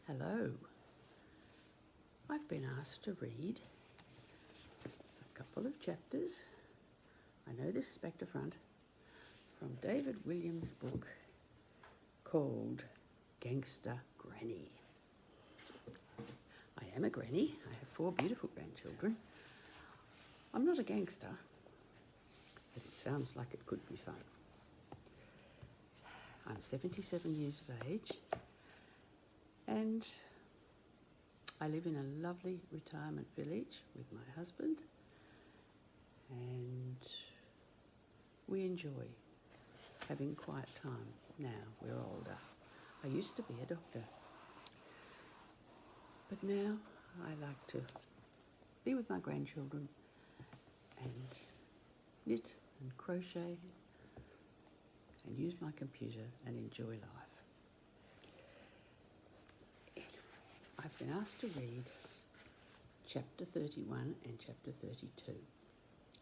Hello. I've been asked to read a couple of chapters. I know this is back to front, from David Williams' book called Gangsta Granny. I am a granny. I have 4 beautiful grandchildren. I'm not a gangster, but it sounds like it could be fun. I'm 77 years of age, and I live in a lovely retirement village with my husband, and we enjoy having quiet time now we're older. I used to be a doctor, but now I like to be with my grandchildren and knit and crochet and use my computer and enjoy life. I've been asked to read chapter 31 and chapter 32.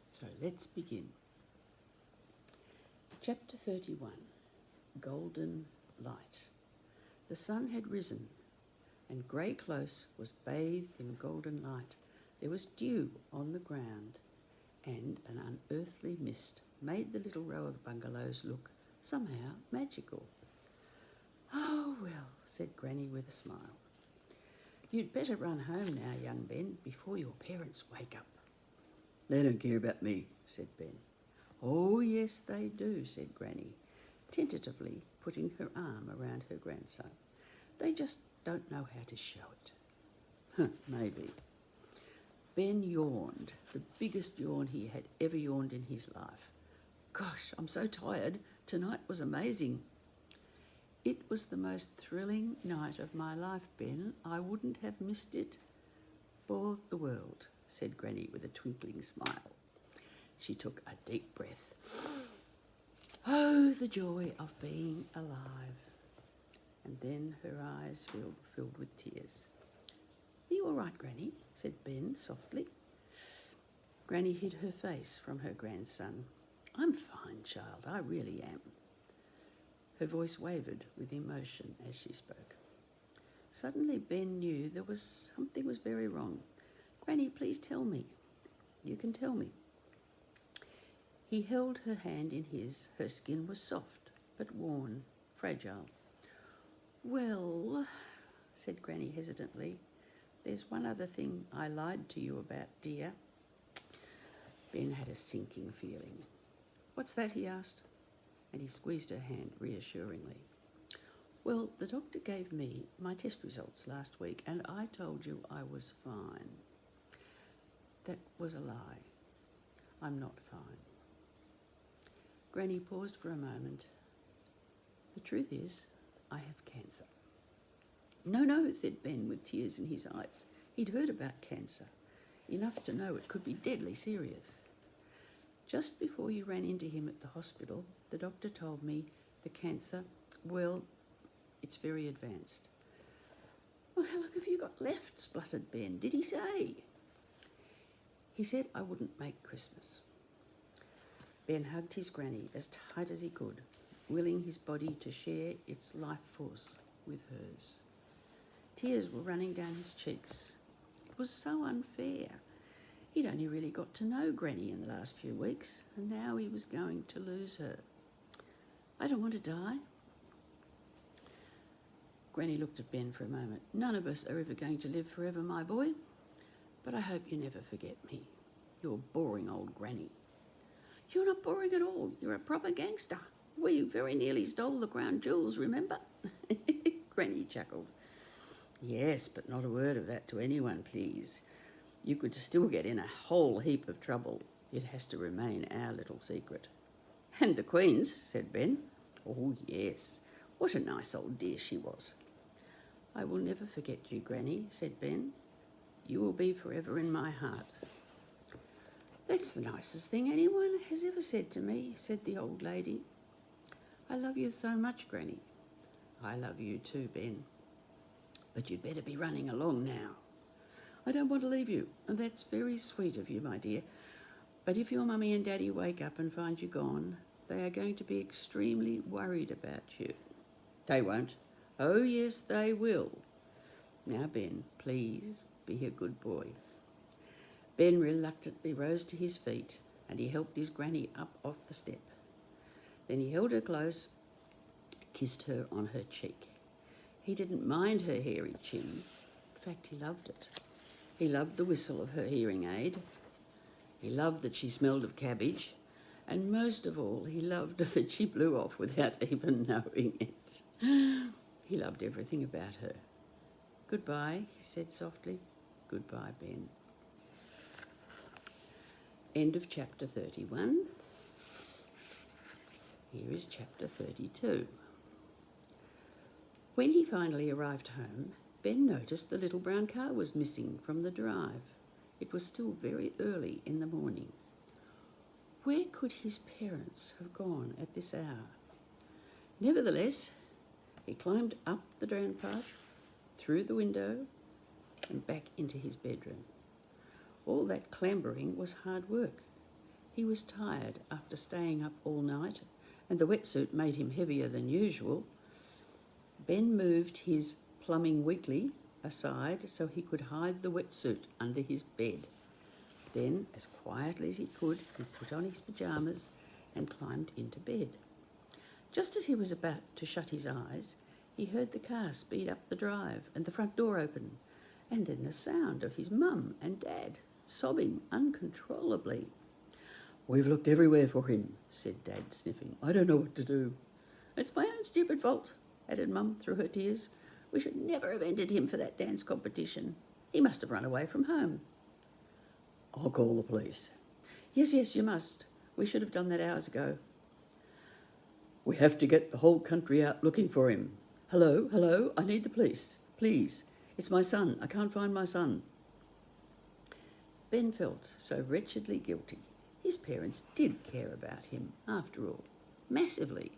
So let's begin. Chapter 31, Golden Light. The sun had risen, and Grey Close was bathed in golden light. There was dew on the ground, and an unearthly mist made the little row of bungalows look somehow magical. "Oh, well," said Granny with a smile. "You'd better run home now, young Ben, before your parents wake up." "They don't care about me," said Ben. "Oh, yes, they do," said Granny, tentatively putting her arm around her grandson. "They just don't know how to show it." Maybe. Ben yawned, the biggest yawn he had ever yawned in his life. "Gosh, I'm so tired. Tonight was amazing." "It was the most thrilling night of my life, Ben. I wouldn't have missed it for the world," said Granny with a twinkling smile. She took a deep breath. Oh, the joy of being alive. And then her eyes filled with tears. "Are you all right, Granny?" said Ben softly. Granny hid her face from her grandson. "I'm fine, child, I really am." Her voice wavered with emotion as she spoke. Suddenly Ben knew something was very wrong. "Granny, please tell me. You can tell me." He held her hand in his. Her skin was soft, but worn, fragile. "Well," said Granny hesitantly, "there's one other thing I lied to you about, dear." Ben had a sinking feeling. "What's that?" he asked, and he squeezed her hand reassuringly. "Well, the doctor gave me my test results last week, and I told you I was fine." "That was a lie. I'm not fine." Granny paused for a moment. "The truth is, I have cancer." No, said Ben with tears in his eyes. He'd heard about cancer, enough to know it could be deadly serious. "Just before you ran into him at the hospital, the doctor told me the cancer, well, it's very advanced." "Well, how long have you got left?" spluttered Ben. "Did he say?" "He said I wouldn't make Christmas." Ben hugged his granny as tight as he could, willing his body to share its life force with hers. Tears were running down his cheeks. It was so unfair. He'd only really got to know Granny in the last few weeks, and now he was going to lose her. "I don't want to die." Granny looked at Ben for a moment. "None of us are ever going to live forever, my boy, but I hope you never forget me. You're boring old Granny." "You're not boring at all. You're a proper gangster. We very nearly stole the crown jewels, remember?" Granny chuckled. "Yes, but not a word of that to anyone, please. You could still get in a whole heap of trouble. It has to remain our little secret." "And the Queen's," said Ben. "Oh, yes. What a nice old dear she was." "I will never forget you, Granny," said Ben. "You will be forever in my heart." "That's the nicest thing anyone has ever said to me," said the old lady. "I love you so much, Granny." "I love you too, Ben. But you'd better be running along now." "I don't want to leave you, and that's very sweet of you, my dear. But if your mummy and daddy wake up and find you gone, they are going to be extremely worried about you." "They won't." "Oh, yes, they will." Now, Ben, please be a good boy. Ben reluctantly rose to his feet and he helped his granny up off the step. Then he held her close, kissed her on her cheek. He didn't mind her hairy chin. In fact, he loved it. He loved the whistle of her hearing aid. He loved that she smelled of cabbage. And most of all, he loved that she blew off without even knowing it. He loved everything about her. Goodbye, he said softly. Goodbye, Ben. End of chapter 31. Here is chapter 32. When he finally arrived home, Ben noticed the little brown car was missing from the drive. It was still very early in the morning. Where could his parents have gone at this hour? Nevertheless, he climbed up the drain path, through the window, and back into his bedroom. All that clambering was hard work. He was tired after staying up all night, and the wetsuit made him heavier than usual. Ben moved his plumbing weekly aside so he could hide the wetsuit under his bed. Then, as quietly as he could, he put on his pyjamas and climbed into bed. Just as he was about to shut his eyes, he heard the car speed up the drive and the front door open, and then the sound of his mum and dad sobbing uncontrollably. "We've looked everywhere for him," said Dad, sniffing. "I don't know what to do." "It's my own stupid fault," added Mum through her tears. "We should never have entered him for that dance competition. He must have run away from home." "I'll call the police." Yes, you must. We should have done that hours ago." "We have to get the whole country out looking for him. Hello, I need the police. Please, it's my son. I can't find my son." Ben felt so wretchedly guilty. His parents did care about him, after all, massively.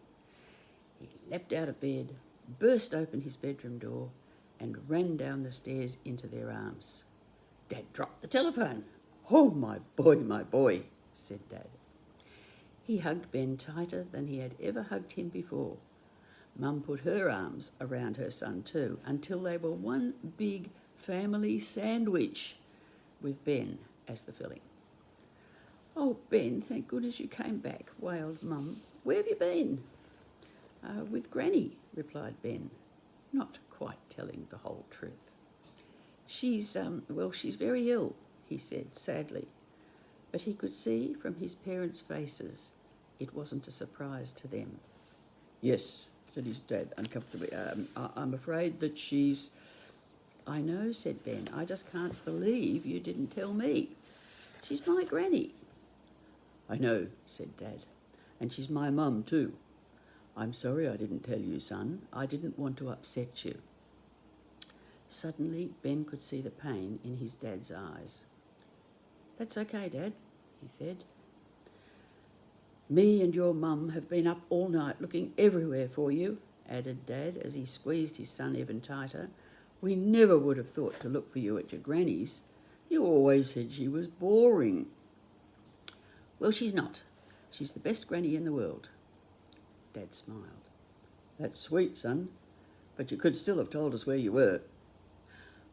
He leapt out of bed, burst open his bedroom door, and ran down the stairs into their arms. Dad dropped the telephone. "Oh, my boy," said Dad. He hugged Ben tighter than he had ever hugged him before. Mum put her arms around her son too, until they were one big family sandwich, with Ben as the filling. "Oh, Ben, thank goodness you came back," wailed Mum. "Where have you been?" With Granny," replied Ben, not quite telling the whole truth. She's very ill," he said sadly. But he could see from his parents' faces it wasn't a surprise to them. "Yes," said his dad uncomfortably. I'm afraid that she's..." "I know," said Ben. "I just can't believe you didn't tell me. She's my granny." "I know," said Dad. "And she's my mum too. I'm sorry I didn't tell you, son. I didn't want to upset you." Suddenly, Ben could see the pain in his dad's eyes. "That's okay, Dad," he said. "Me and your mum have been up all night looking everywhere for you," added Dad as he squeezed his son even tighter. "We never would have thought to look for you at your granny's. You always said she was boring." "Well, she's not. She's the best granny in the world." Dad smiled. "That's sweet, son, but you could still have told us where you were."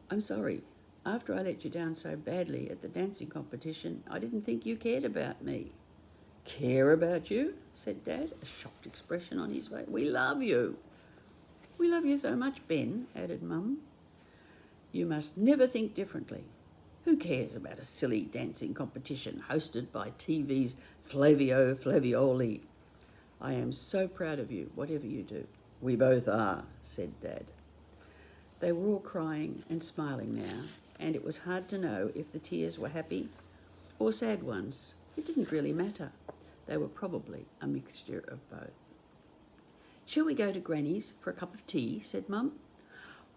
"I'm sorry. After I let you down so badly at the dancing competition, I didn't think you cared about me." "Care about you?" said Dad, a shocked expression on his face. "We love you." "We love you so much, Ben," added Mum. "You must never think differently. Who cares about a silly dancing competition hosted by TV's Flavio Flavioli? I am so proud of you, whatever you do." "We both are," said Dad. They were all crying and smiling now, and it was hard to know if the tears were happy or sad ones. It didn't really matter. They were probably a mixture of both. "Shall we go to Granny's for a cup of tea?" said Mum.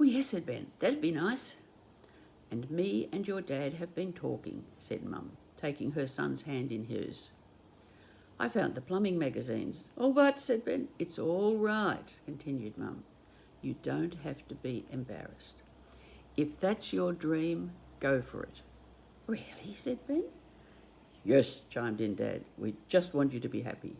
"Oh, yes," said Ben. "That'd be nice." "And me and your dad have been talking," said Mum, taking her son's hand in hers. "I found the plumbing magazines." "Oh, but," said Ben. "It's all right," continued Mum. "You don't have to be embarrassed. If that's your dream, go for it." "Really?" said Ben. "Yes," chimed in Dad. "We just want you to be happy."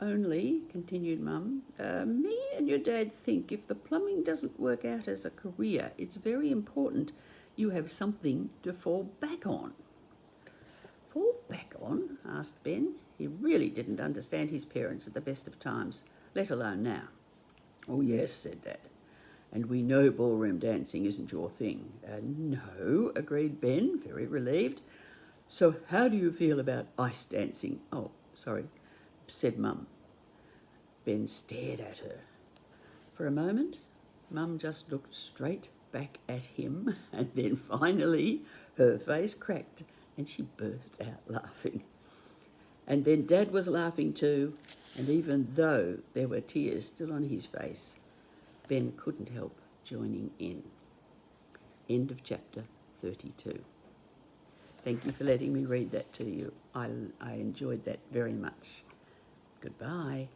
Only, continued Mum, me and your dad think if the plumbing doesn't work out as a career, it's very important you have something to fall back on. Fall back on? Asked Ben. He really didn't understand his parents at the best of times, let alone now. Oh, yes, said Dad. And we know ballroom dancing isn't your thing. No, agreed Ben, very relieved. So how do you feel about ice dancing? Oh, sorry, said Mum. Ben stared at her. For a moment, Mum just looked straight back at him, and then finally her face cracked and she burst out laughing. And then Dad was laughing too, and even though there were tears still on his face, Ben couldn't help joining in. End of chapter 32. Thank you for letting me read that to you. I enjoyed that very much. Goodbye.